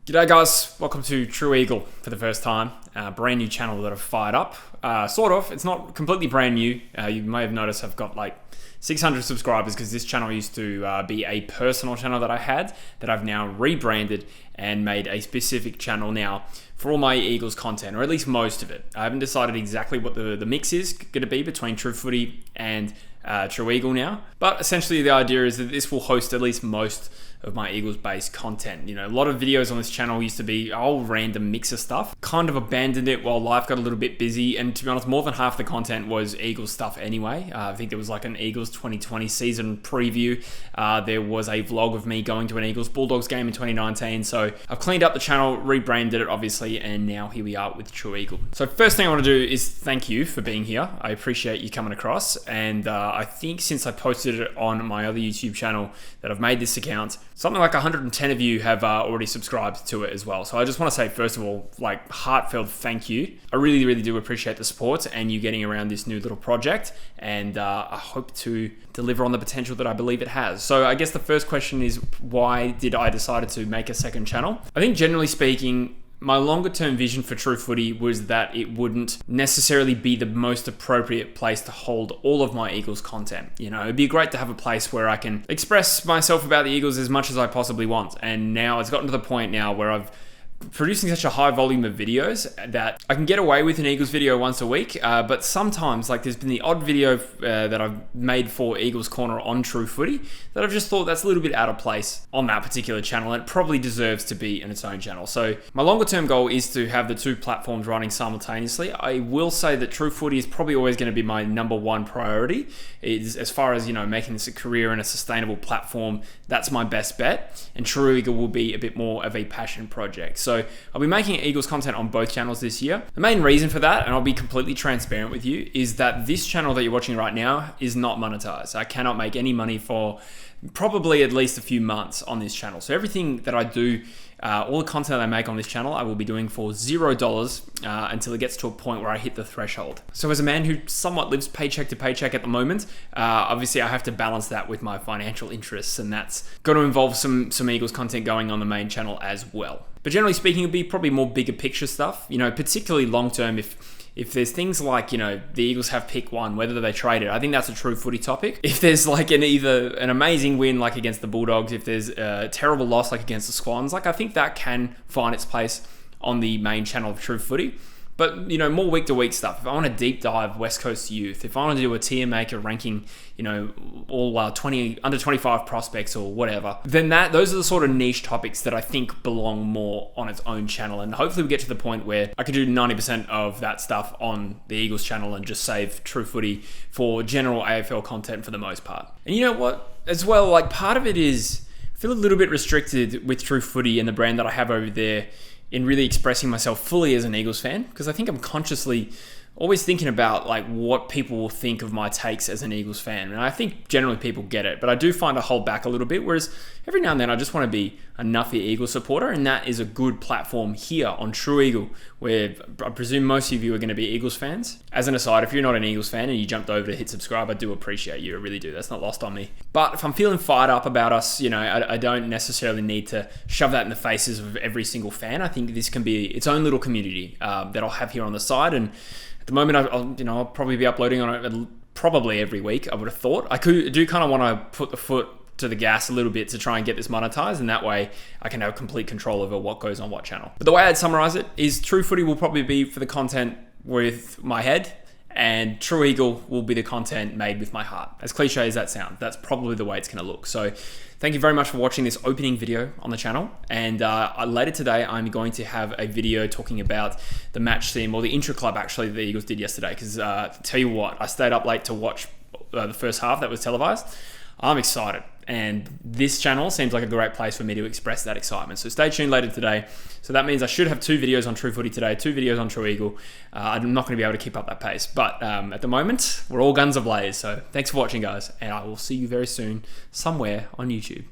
G'day guys, welcome to True Eagle for the first time. Brand new channel that I've fired up. Sort of, it's not completely brand new. You may have noticed I've got like 600 subscribers because this channel used to be a personal channel that I had that I've now rebranded and made a specific channel now for all my Eagles content, or at least most of it. I haven't decided exactly what the mix is going to be between True Footy and True Eagle now, but essentially the idea is that this will host at least most of my Eagles-based content. You know, a lot of videos on this channel used to be a whole random mix of stuff. Kind of abandoned it while life got a little bit busy, and to be honest, more than half the content was Eagles stuff anyway. I think there was like an Eagles 2020 season preview. There was a vlog of me going to an Eagles Bulldogs game in 2019. So I've cleaned up the channel, rebranded it obviously, and now here we are with True Eagle. So first thing I want to do is thank you for being here. I appreciate you coming across, and I think since I posted it on my other YouTube channel that I've made this account, something like 110 of you have already subscribed to it as well. So I just want to say, first of all, like, heartfelt thank you. I really, really do appreciate the support and you getting around this new little project. And I hope to deliver on the potential that I believe it has. So I guess the first question is, why did I decide to make a second channel? I think generally speaking, my longer term vision for True Footy was that it wouldn't necessarily be the most appropriate place to hold all of my Eagles content. You know, it'd be great to have a place where I can express myself about the Eagles as much as I possibly want. And now it's gotten to the point now where I've producing such a high volume of videos that I can get away with an Eagles video once a week, but sometimes, like, there's been the odd video that I've made for Eagles Corner on True Footy that I've just thought that's a little bit out of place on that particular channel, and it probably deserves to be in its own channel. So my longer term goal is to have the two platforms running simultaneously. I will say that True Footy is probably always going to be my number one priority. Is as far as, you know, making this a career and a sustainable platform, that's my best bet, and True Eagle will be a bit more of a passion project. So I'll be making Eagles content on both channels this year. The main reason for that, and I'll be completely transparent with you, is that this channel that you're watching right now is not monetized. I cannot make any money for probably at least a few months on this channel. So everything that I do, all the content I make on this channel, I will be doing for $0 until it gets to a point where I hit the threshold. So as a man who somewhat lives paycheck to paycheck at the moment, obviously I have to balance that with my financial interests, and that's going to involve some Eagles content going on the main channel as well. But generally speaking, it'll be probably more bigger picture stuff, you know, particularly long term. If there's things like, you know, the Eagles have pick one, whether they trade it, I think that's a True Footy topic. If there's like either an amazing win like against the Bulldogs, if there's a terrible loss like against the Swans, like, I think that can find its place on the main channel of True Footy. But, you know, more week to week stuff. If I want to deep dive West Coast youth, if I want to do a tier maker ranking, you know, all under 25 prospects or whatever, then those are the sort of niche topics that I think belong more on its own channel. And hopefully we get to the point where I can do 90% of that stuff on the Eagles channel and just save True Footy for general AFL content for the most part. And you know what, as well, like, part of it is I feel a little bit restricted with True Footy and the brand that I have over there in really expressing myself fully as an Eagles fan, because I think I'm consciously always thinking about like what people will think of my takes as an Eagles fan. And I think generally people get it, but I do find I hold back a little bit, whereas every now and then I just want to be a nuffy Eagles supporter, and that is a good platform here on True Eagle, where I presume most of you are going to be Eagles fans. As an aside, if you're not an Eagles fan and you jumped over to hit subscribe, I do appreciate you, I really do. That's not lost on me. But if I'm feeling fired up about us, you know, I don't necessarily need to shove that in the faces of every single fan. I think this can be its own little community that I'll have here on the side, and at the moment, I'll probably be uploading on it probably every week, I would have thought. I do kind of want to put the foot to the gas a little bit to try and get this monetized, and that way I can have complete control over what goes on what channel. But the way I'd summarize it is True Footy will probably be for the content with my head, and True Eagle will be the content made with my heart. As cliche as that sounds, that's probably the way it's going to look. So thank you very much for watching this opening video on the channel. And later today, I'm going to have a video talking about the match theme, or the intra-club actually, that the Eagles did yesterday. Because tell you what, I stayed up late to watch the first half that was televised. I'm excited, and this channel seems like a great place for me to express that excitement. So stay tuned later today. So that means I should have 2 videos on True Footy today, 2 videos on True Eagle. I'm not going to be able to keep up that pace, but at the moment, we're all guns ablaze. So thanks for watching, guys, and I will see you very soon somewhere on YouTube.